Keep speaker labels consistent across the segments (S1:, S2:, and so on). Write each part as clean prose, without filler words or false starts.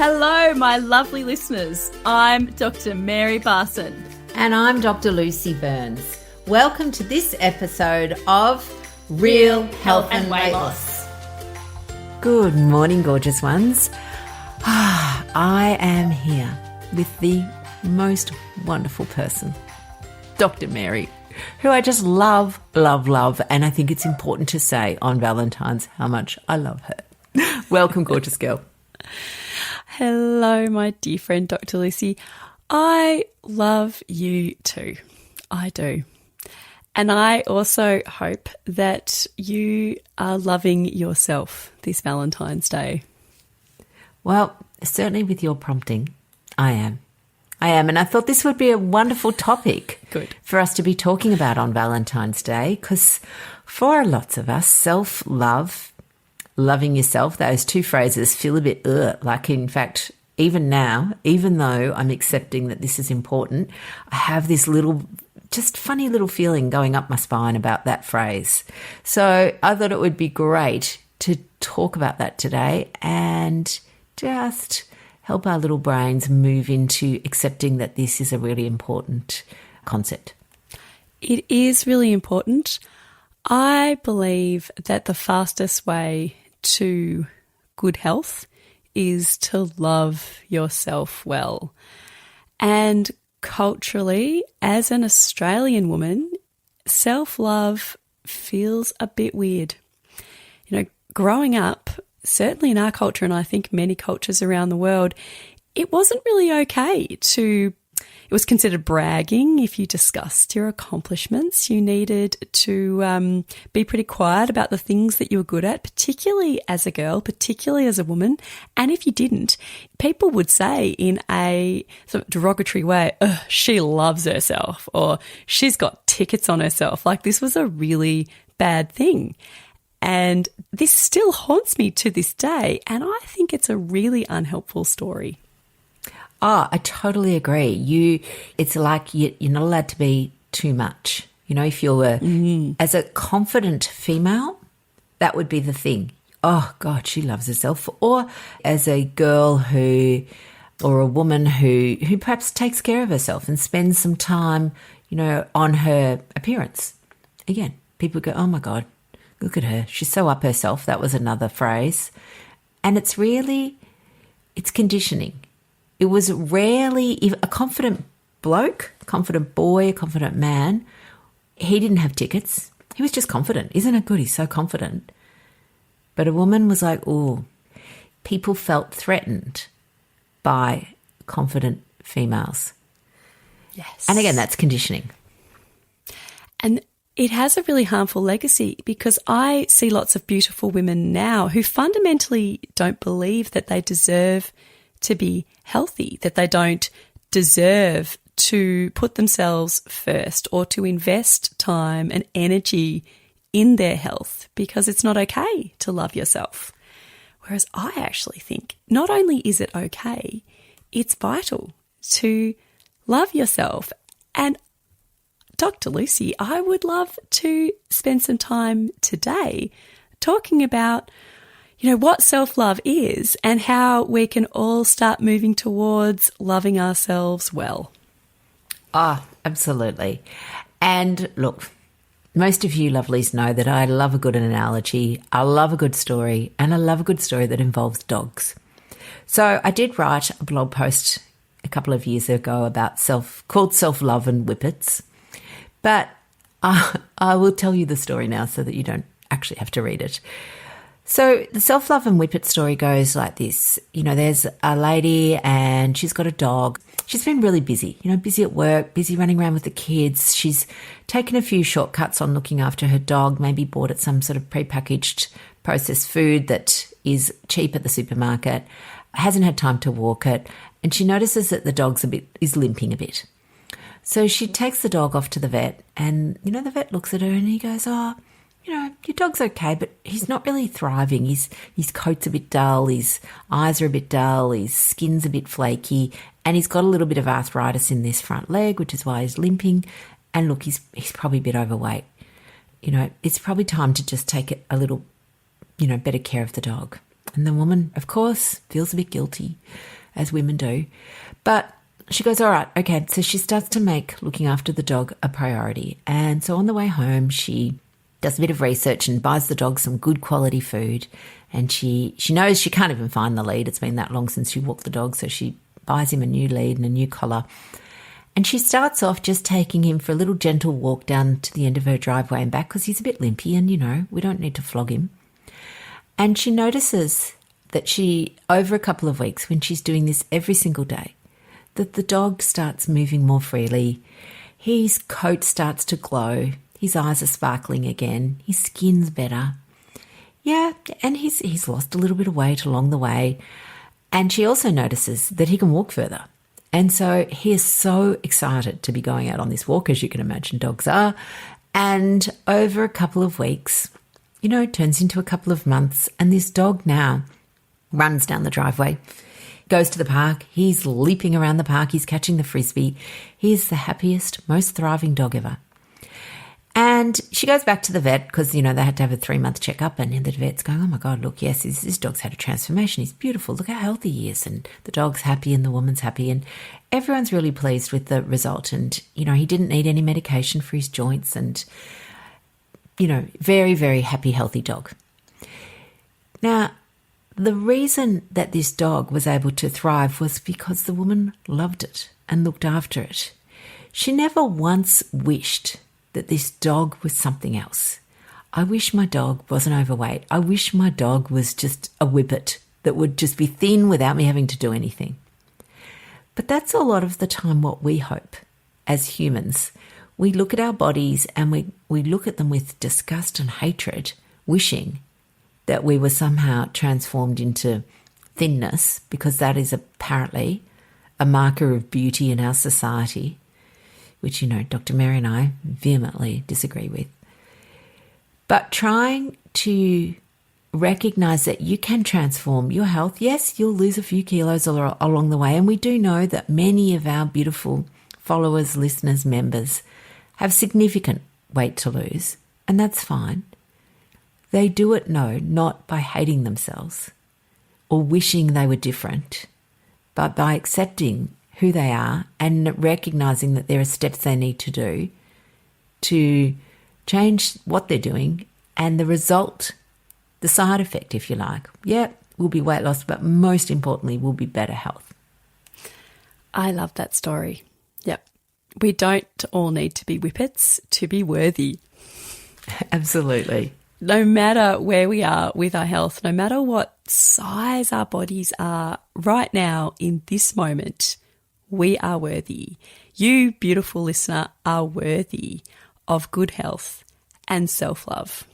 S1: Hello, my lovely listeners. I'm Dr. Mary Barson.
S2: And I'm Dr. Lucy Burns. Welcome to this episode of Real Health and Weight Loss. Good morning, gorgeous ones. I am here with the most wonderful person, Dr. Mary, who I just love, and I think it's important to say on Valentine's how much I love her. Welcome, gorgeous girl.
S1: Hello, my dear friend, Dr. Lucy. I love you too. I do. And I also hope that you are loving yourself this Valentine's Day.
S2: Well, certainly with your prompting, I am. And I thought this would be a wonderful topic for us to be talking about on Valentine's Day, because for lots of us, self-love, loving yourself, those two phrases feel a bit like, in fact, even now, even though I'm accepting that this is important, I have this little, just funny little feeling going up my spine about that phrase. So I thought it would be great to talk about that today and just help our little brains move into accepting that this is a really important concept.
S1: It is really important. I believe that the fastest way to good health is to love yourself well. And culturally, as an Australian woman, self-love feels a bit weird. You know, growing up, certainly in our culture, and I think many cultures around the world, it wasn't really okay it was considered bragging if you discussed your accomplishments. You needed to be pretty quiet about the things that you were good at, particularly as a girl, particularly as a woman. And if you didn't, people would say in a sort of derogatory way, she loves herself, or she's got tickets on herself. Like, this was a really bad thing. And this still haunts me to this day, and I think it's a really unhelpful story.
S2: Oh, I totally agree. It's like you're not allowed to be too much. You know, if you're as a confident female, that would be the thing. Oh, God, she loves herself. Or as a girl or a woman who perhaps takes care of herself and spends some time, you know, on her appearance. Again, people go, oh, my God, look at her. She's so up herself. That was another phrase. And it's conditioning. It was rarely a confident bloke, confident boy, confident man. He didn't have tickets. He was just confident. Isn't it good? He's so confident. But a woman was like, oh, people felt threatened by confident females.
S1: Yes.
S2: And again, that's conditioning.
S1: And it has a really harmful legacy, because I see lots of beautiful women now who fundamentally don't believe that they deserve to be healthy, that they don't deserve to put themselves first or to invest time and energy in their health, because it's not okay to love yourself. Whereas I actually think not only is it okay, it's vital to love yourself. And Dr. Lucy, I would love to spend some time today talking about, you know, what self-love is and how we can all start moving towards loving ourselves well.
S2: Ah, absolutely. And look, most of you lovelies know that I love a good analogy, I love a good story, and I love a good story that involves dogs. So I did write a blog post a couple of years ago called Self-Love and Whippets. But I will tell you the story now so that you don't actually have to read it. So the Self-Love and Whippet story goes like this. You know, there's a lady and she's got a dog. She's been really busy, you know, busy at work, busy running around with the kids. She's taken a few shortcuts on looking after her dog, maybe bought it some sort of prepackaged processed food that is cheap at the supermarket, hasn't had time to walk it, and she notices that the dog's is limping a bit. So she takes the dog off to the vet, and, you know, the vet looks at her and he goes, oh, you know, your dog's okay, but he's not really thriving. His coat's a bit dull, his eyes are a bit dull, his skin's a bit flaky, and he's got a little bit of arthritis in this front leg, which is why he's limping. And look, he's probably a bit overweight. You know, it's probably time to just take a little, you know, better care of the dog. And the woman, of course, feels a bit guilty, as women do. But she goes, all right, okay. So she starts to make looking after the dog a priority. And so on the way home, she does a bit of research and buys the dog some good quality food. And she knows she can't even find the lead. It's been that long since she walked the dog. So she buys him a new lead and a new collar. And she starts off just taking him for a little gentle walk down to the end of her driveway and back because he's a bit limpy and, we don't need to flog him. And she notices that over a couple of weeks, when she's doing this every single day, that the dog starts moving more freely. His coat starts to glow. His eyes are sparkling again. His skin's better. Yeah, and he's lost a little bit of weight along the way. And she also notices that he can walk further. And so he is so excited to be going out on this walk, as you can imagine dogs are. And over a couple of weeks, it turns into a couple of months, and this dog now runs down the driveway, goes to the park. He's leaping around the park. He's catching the frisbee. He's the happiest, most thriving dog ever. And she goes back to the vet because, they had to have a 3-month checkup, and the vet's going, oh my God, look, yes, this dog's had a transformation. He's beautiful. Look how healthy he is. And the dog's happy and the woman's happy. And everyone's really pleased with the result. And, he didn't need any medication for his joints and, very, very happy, healthy dog. Now, the reason that this dog was able to thrive was because the woman loved it and looked after it. She never once wished that this dog was something else. I wish my dog wasn't overweight. I wish my dog was just a whippet that would just be thin without me having to do anything. But that's a lot of the time what we hope as humans. We look at our bodies and we look at them with disgust and hatred, wishing that we were somehow transformed into thinness, because that is apparently a marker of beauty in our society, which, Dr. Mary and I vehemently disagree with. But trying to recognize that you can transform your health. Yes, you'll lose a few kilos along the way. And we do know that many of our beautiful followers, listeners, members have significant weight to lose, and that's fine. They do it, not by hating themselves or wishing they were different, but by accepting who they are and recognizing that there are steps they need to do to change what they're doing, and the result, the side effect, if you like, will be weight loss, but most importantly will be better health.
S1: I love that story. Yep. We don't all need to be whippets to be worthy.
S2: Absolutely.
S1: No matter where we are with our health, no matter what size our bodies are right now in this moment, we are worthy. You, beautiful listener, are worthy of good health and self-love.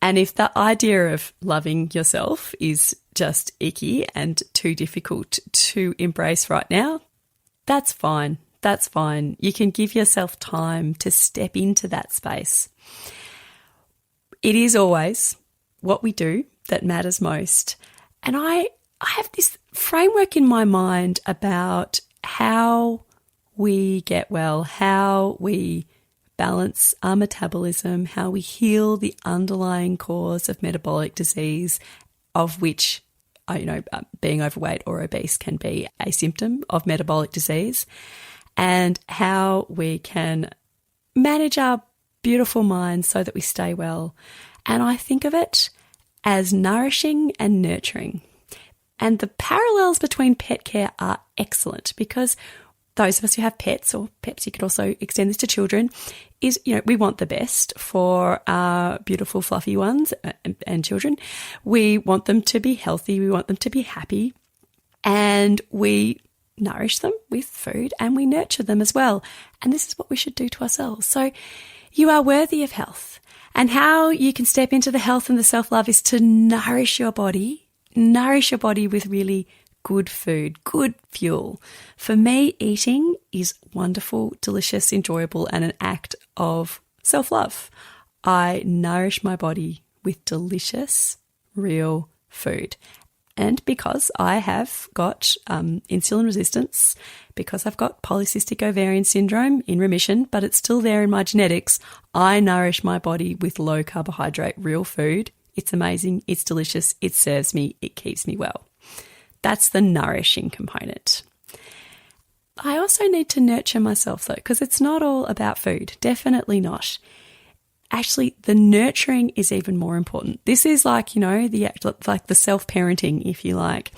S1: And if the idea of loving yourself is just icky and too difficult to embrace right now, that's fine. That's fine. You can give yourself time to step into that space. It is always what we do that matters most. And I have this framework in my mind about how we get well, how we balance our metabolism, how we heal the underlying cause of metabolic disease, of which, being overweight or obese can be a symptom of metabolic disease, and how we can manage our beautiful minds so that we stay well. And I think of it as nourishing and nurturing. And the parallels between pet care are excellent, because those of us who have pets, or perhaps you could also extend this to children, is, we want the best for our beautiful fluffy ones and children. We want them to be healthy. We want them to be happy. And we nourish them with food and we nurture them as well. And this is what we should do to ourselves. So you are worthy of health. And how you can step into the health and the self-love is to nourish your body with really good food, good fuel. For me, eating is wonderful, delicious, enjoyable, and an act of self-love. I nourish my body with delicious, real food. And because I have got insulin resistance, because I've got polycystic ovarian syndrome in remission, but it's still there in my genetics, I nourish my body with low carbohydrate, real food it's amazing, it's delicious, it serves me, it keeps me well. That's the nourishing component. I also need to nurture myself though, because it's not all about food. Definitely not. Actually, the nurturing is even more important. This is like, the self-parenting, if you like.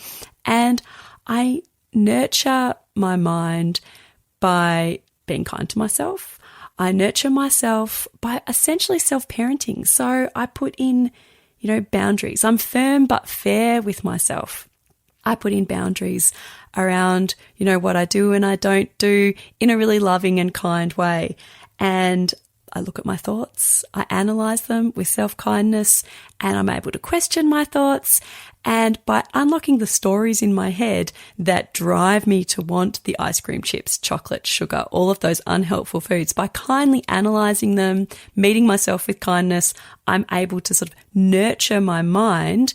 S1: And I nurture my mind by being kind to myself. I nurture myself by essentially self-parenting. So I put in, boundaries. I'm firm but fair with myself. I put in boundaries around, what I do and I don't do in a really loving and kind way. And I look at my thoughts, I analyze them with self-kindness, and I'm able to question my thoughts. And by unlocking the stories in my head that drive me to want the ice cream, chips, chocolate, sugar, all of those unhelpful foods, by kindly analyzing them, meeting myself with kindness, I'm able to sort of nurture my mind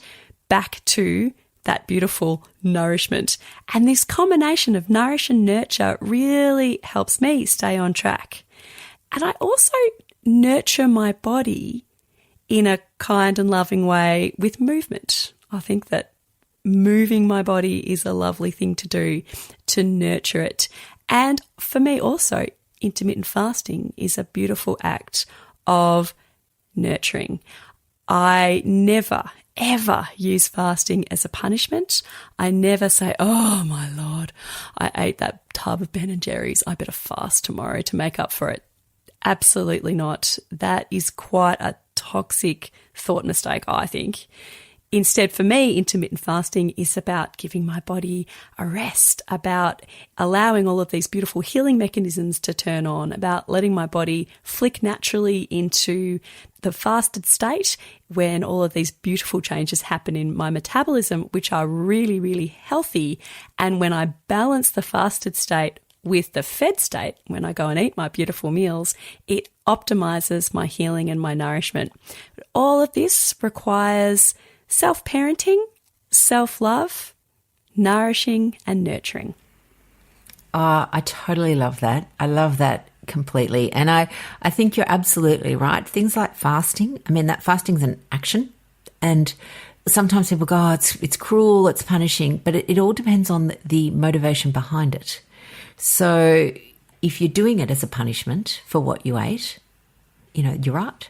S1: back to that beautiful nourishment. And this combination of nourish and nurture really helps me stay on track. And I also nurture my body in a kind and loving way with movement. I think that moving my body is a lovely thing to do to nurture it. And for me also, intermittent fasting is a beautiful act of nurturing. I never, ever use fasting as a punishment. I never say, oh my Lord, I ate that tub of Ben and Jerry's, I better fast tomorrow to make up for it. Absolutely not. That is quite a toxic thought mistake, I think. Instead, for me, intermittent fasting is about giving my body a rest, about allowing all of these beautiful healing mechanisms to turn on, about letting my body flick naturally into the fasted state when all of these beautiful changes happen in my metabolism, which are really, really healthy. And when I balance the fasted state with the fed state, when I go and eat my beautiful meals, it optimizes my healing and my nourishment. But all of this requires self-parenting, self-love, nourishing and nurturing.
S2: I totally love that. I love that completely. And I think you're absolutely right. Things like fasting, that fasting's an action. And sometimes people go, oh, it's cruel, it's punishing, but it all depends on the motivation behind it. So if you're doing it as a punishment for what you ate, you're right.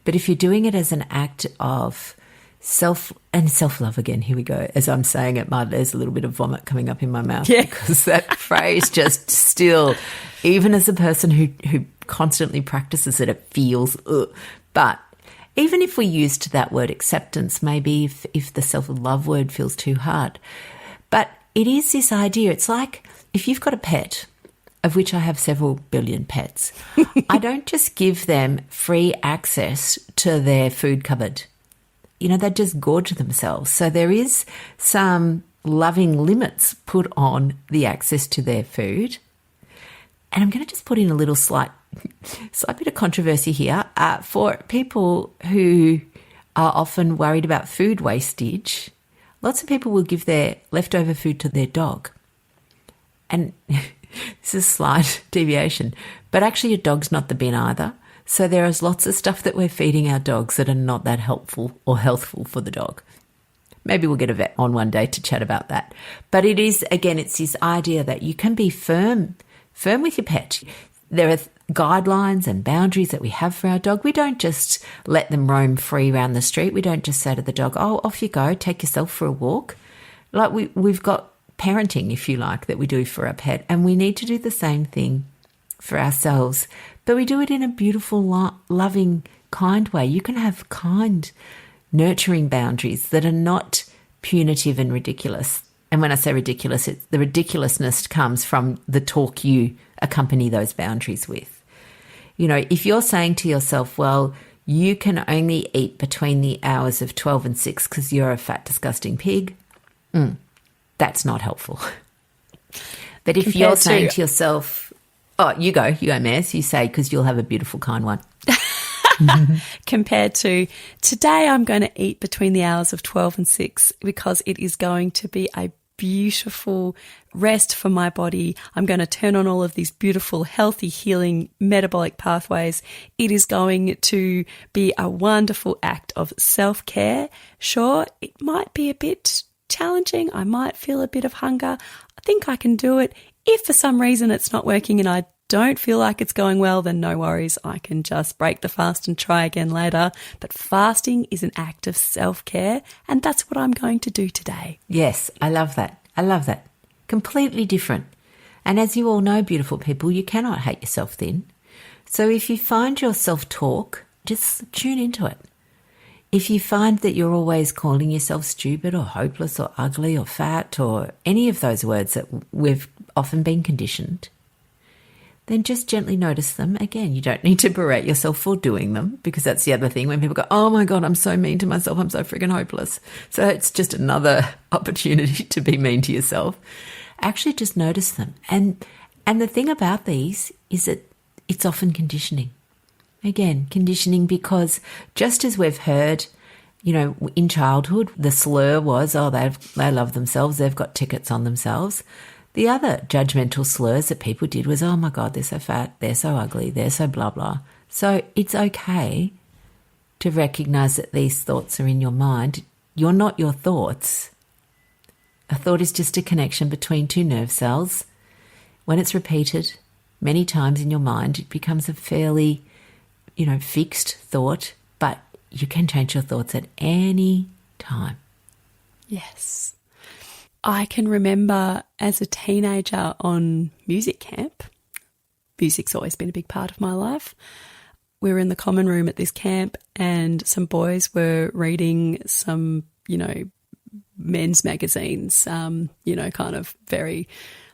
S2: But if you're doing it as an act of self-love again, here we go. As I'm saying it, there's a little bit of vomit coming up in my mouth because that phrase just still, even as a person who constantly practices it, it feels, ugh. But even if we used that word acceptance, maybe if the self-love word feels too hard. But it is this idea, it's like if you've got a pet, of which I have several billion pets, I don't just give them free access to their food cupboard. They just gorge themselves. So there is some loving limits put on the access to their food. And I'm going to just put in a little slight bit of controversy here. For people who are often worried about food wastage, lots of people will give their leftover food to their dog. And this is a slight deviation, but actually your dog's not the bin either. So there is lots of stuff that we're feeding our dogs that are not that helpful or healthful for the dog. Maybe we'll get a vet on one day to chat about that. But it is, again, it's this idea that you can be firm with your pet. There are guidelines and boundaries that we have for our dog. We don't just let them roam free around the street. We don't just say to the dog, oh, off you go, take yourself for a walk. Like we've got parenting, if you like, that we do for our pet, and we need to do the same thing for ourselves. But we do it in a beautiful, loving, kind way. You can have kind, nurturing boundaries that are not punitive and ridiculous. And when I say ridiculous, the ridiculousness comes from the talk you accompany those boundaries with. If you're saying to yourself, well, you can only eat between the hours of 12 and 6 because you're a fat, disgusting pig, that's not helpful. But if you're saying to yourself, oh, you go, Maz, you say, because you'll have a beautiful, kind one.
S1: Compared to today, I'm going to eat between the hours of 12 and 6 because it is going to be a beautiful rest for my body. I'm going to turn on all of these beautiful, healthy, healing metabolic pathways. It is going to be a wonderful act of self-care. Sure, it might be a bit challenging. I might feel a bit of hunger. I think I can do it. If for some reason it's not working and I don't feel like it's going well, then no worries. I can just break the fast and try again later. But fasting is an act of self-care, and that's what I'm going to do today.
S2: Yes, I love that. I love that. Completely different. And as you all know, beautiful people, you cannot hate yourself thin. So if you find your self-talk, just tune into it. If you find that you're always calling yourself stupid or hopeless or ugly or fat or any of those words that we've often been conditioned, then just gently notice them. Again, you don't need to berate yourself for doing them, because that's the other thing when people go, oh my God, I'm so mean to myself, I'm so freaking hopeless. So it's just another opportunity to be mean to yourself. Actually just notice them. And the thing about these is that it's often conditioning. Again, conditioning, because just as we've heard, you know, in childhood, the slur was, oh, they love themselves, they've got tickets on themselves. The other judgmental slurs that people did was, oh my God, they're so fat, they're so ugly, they're so blah, blah. So it's okay to recognize that these thoughts are in your mind. You're not your thoughts. A thought is just a connection between two nerve cells. When it's repeated many times in your mind, it becomes a fairly, fixed thought, but you can change your thoughts at any time.
S1: Yes. I can remember as a teenager on music camp, music's always been a big part of my life. We were in the common room at this camp and some boys were reading some, men's magazines, kind of very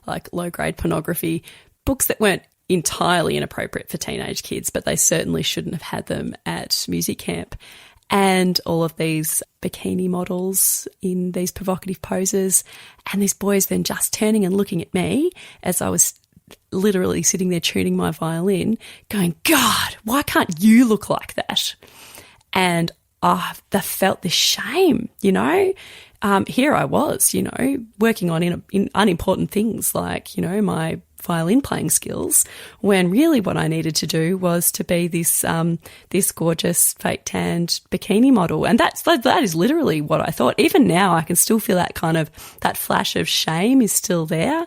S1: like low-grade pornography, books that weren't entirely inappropriate for teenage kids, but they certainly shouldn't have had them at music camp. And all of these bikini models in these provocative poses, and these boys then just turning and looking at me as I was literally sitting there tuning my violin, going, God, why can't you look like that? And I felt this shame, Here I was, working on in unimportant things like, my violin playing skills, when really what I needed to do was to be this gorgeous fake tanned bikini model. And that is literally what I thought. Even now I can still feel that flash of shame is still there.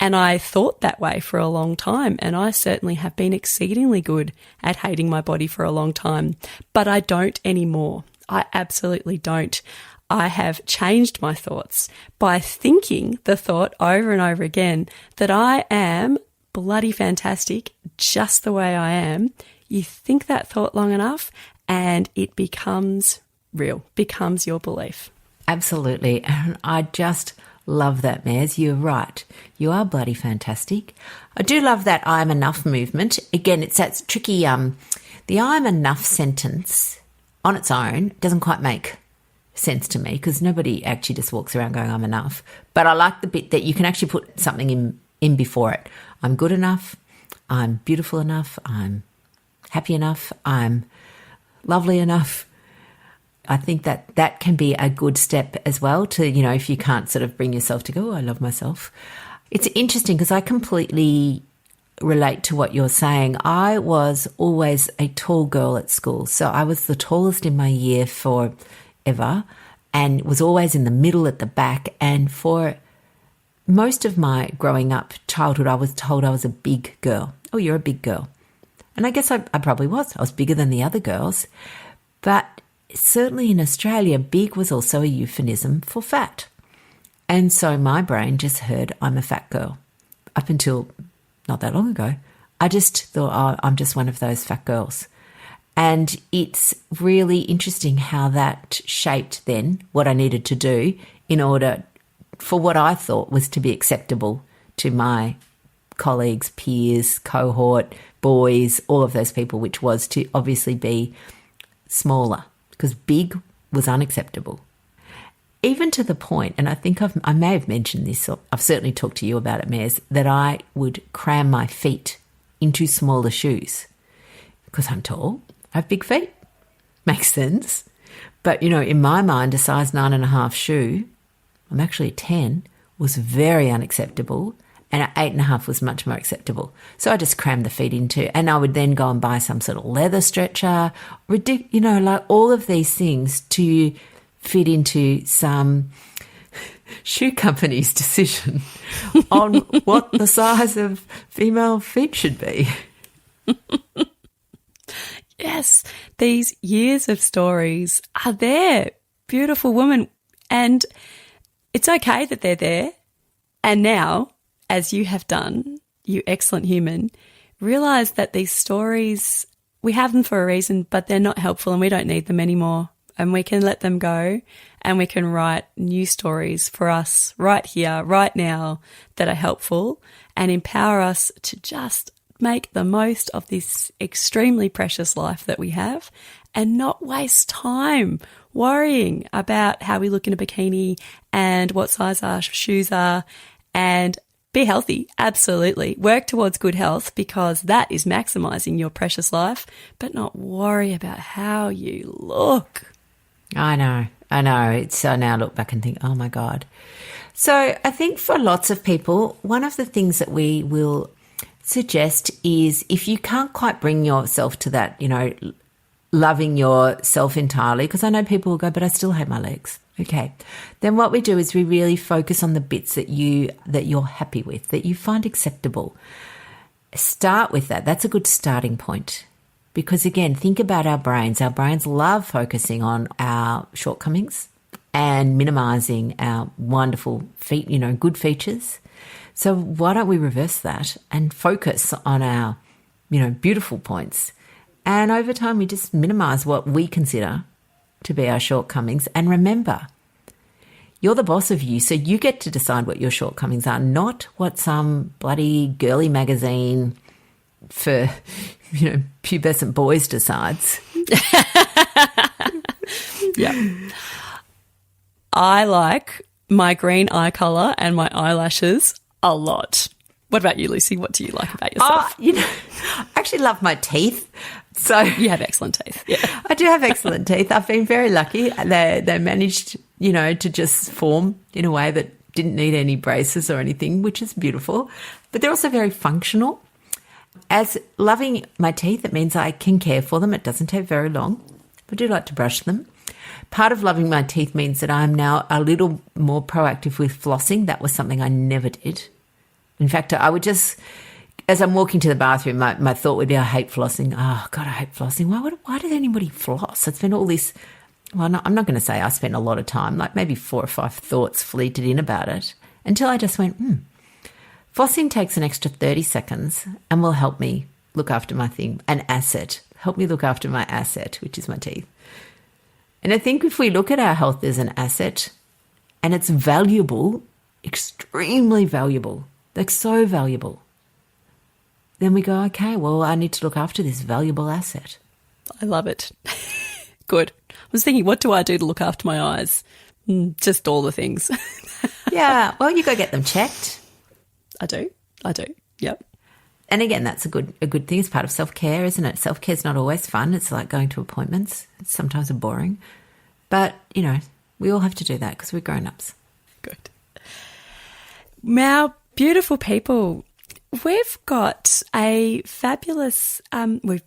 S1: And I thought that way for a long time. And I certainly have been exceedingly good at hating my body for a long time, but I don't anymore. I absolutely don't. I have changed my thoughts by thinking the thought over and over again that I am bloody fantastic just the way I am. You think that thought long enough and it becomes real, becomes your belief.
S2: Absolutely. And I just love that, Maz. You're right. You are bloody fantastic. I do love that I'm enough movement. Again, it's that tricky, the I'm enough sentence on its own doesn't quite make sense to me, because nobody actually just walks around going, I'm enough. But I like the bit that you can actually put something in before it. I'm good enough. I'm beautiful enough. I'm happy enough. I'm lovely enough. I think that can be a good step as well to, if you can't sort of bring yourself to go, oh, I love myself. It's interesting because I completely relate to what you're saying. I was always a tall girl at school. So I was the tallest in my year forever and was always in the middle at the back. And for most of my growing up childhood, I was told I was a big girl. Oh, you're a big girl. And I guess I probably was. I was bigger than the other girls. But certainly in Australia, big was also a euphemism for fat. And so my brain just heard I'm a fat girl. Up until not that long ago, I just thought, oh, I'm just one of those fat girls. And it's really interesting how that shaped then what I needed to do in order for what I thought was to be acceptable to my colleagues, peers, cohort, boys, all of those people, which was to obviously be smaller, because big was unacceptable. Even to the point, and I think I may have mentioned this, or I've certainly talked to you about it, Maz, that I would cram my feet into smaller shoes because I'm tall, I have big feet. Makes sense. But, in my mind, a size 9.5 shoe, I'm actually a 10, was very unacceptable, and an 8.5 was much more acceptable. So I just crammed the feet into, and I would then go and buy some sort of leather stretcher, like all of these things to fit into some shoe company's decision on what the size of female feet should be.
S1: Yes, these years of stories are there, beautiful woman, and it's okay that they're there. And now, as you have done, you excellent human, realise that these stories, we have them for a reason, but they're not helpful and we don't need them anymore. And we can let them go and we can write new stories for us right here, right now, that are helpful and empower us to just make the most of this extremely precious life that we have and not waste time worrying about how we look in a bikini and what size our shoes are, and be healthy. Absolutely. Work towards good health because that is maximising your precious life, but not worry about how you look.
S2: I know. I now look back and think, oh my God. So I think for lots of people, one of the things that we will suggest is if you can't quite bring yourself to that, loving yourself entirely, because I know people will go, but I still hate my legs. Okay. Then what we do is we really focus on the bits that you're happy with, that you find acceptable. Start with that. That's a good starting point. Because again, think about our brains. Our brains love focusing on our shortcomings and minimizing our wonderful good features. So why don't we reverse that and focus on our, beautiful points? And over time, we just minimize what we consider to be our shortcomings. And remember, you're the boss of you, so you get to decide what your shortcomings are, not what some bloody girly magazine for, pubescent boys decides.
S1: Yeah. I like my green eye colour and my eyelashes a lot. What about you, Lucy? What do you like about yourself?
S2: I actually love my teeth. So
S1: you have excellent teeth. Yeah.
S2: I do have excellent teeth. I've been very lucky. They managed, to just form in a way that didn't need any braces or anything, which is beautiful. But they're also very functional. As loving my teeth, it means I can care for them. It doesn't take very long. I do like to brush them. Part of loving my teeth means that I'm now a little more proactive with flossing. That was something I never did. In fact, I would just, as I'm walking to the bathroom, my thought would be, I hate flossing. Oh, God, I hate flossing. Why did anybody floss? I spent all this, I'm not going to say I spent a lot of time, like maybe 4 or 5 thoughts fleeted in about it until I just went, flossing takes an extra 30 seconds and will help me look after my thing, an asset. Help me look after my asset, which is my teeth. And I think if we look at our health as an asset and it's valuable, extremely valuable, like so valuable, then we go, okay, well, I need to look after this valuable asset.
S1: I love it. Good. I was thinking, what do I do to look after my eyes? Just all the things.
S2: Yeah. Well, you go get them checked.
S1: I do. Yep.
S2: And again, that's a good thing. It's part of self-care, isn't it? Self-care is not always fun. It's like going to appointments. It's sometimes boring. But, we all have to do that because we're grown-ups.
S1: Good. Now, beautiful people, we've got a fabulous, we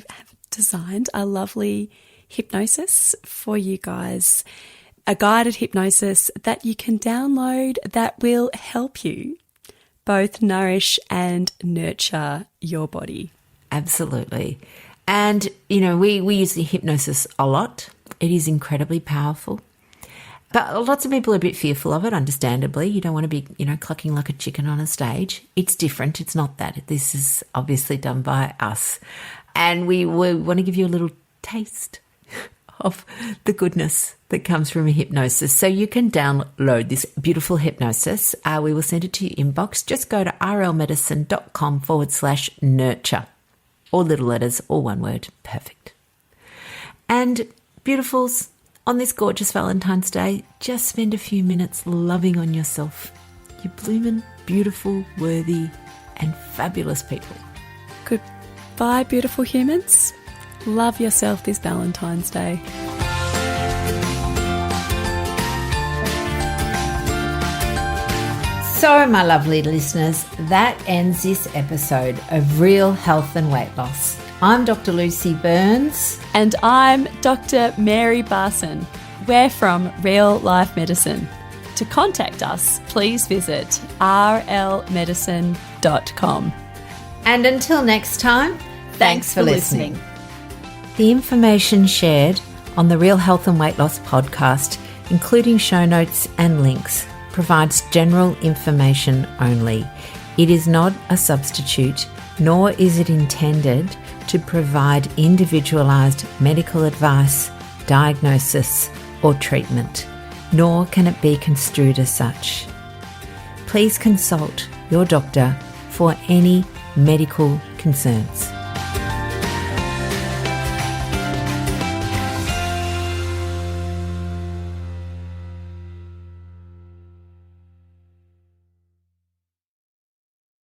S1: have designed a lovely hypnosis for you guys, a guided hypnosis that you can download that will help you both nourish and nurture your body.
S2: Absolutely. And, we use the hypnosis a lot. It is incredibly powerful. But lots of people are a bit fearful of it, understandably. You don't want to be, clucking like a chicken on a stage. It's different. It's not that. This is obviously done by us. And we want to give you a little taste of the goodness that comes from a hypnosis. So you can download this beautiful hypnosis. We will send it to your inbox. Just go to rlmedicine.com/nurture. All little letters, all one word. Perfect. And beautifuls, on this gorgeous Valentine's Day, just spend a few minutes loving on yourself. You bloomin', beautiful, worthy, and fabulous people.
S1: Goodbye, beautiful humans. Love yourself this Valentine's Day.
S2: So, my lovely listeners, that ends this episode of Real Health and Weight Loss. I'm Dr. Lucy Burns.
S1: And I'm Dr. Mary Barson. We're from Real Life Medicine. To contact us, please visit rlmedicine.com.
S2: And until next time, thanks for listening. The information shared on the Real Health and Weight Loss podcast, including show notes and links, provides general information only. It is not a substitute, nor is it intended to provide individualised medical advice, diagnosis, or treatment, nor can it be construed as such. Please consult your doctor for any medical concerns.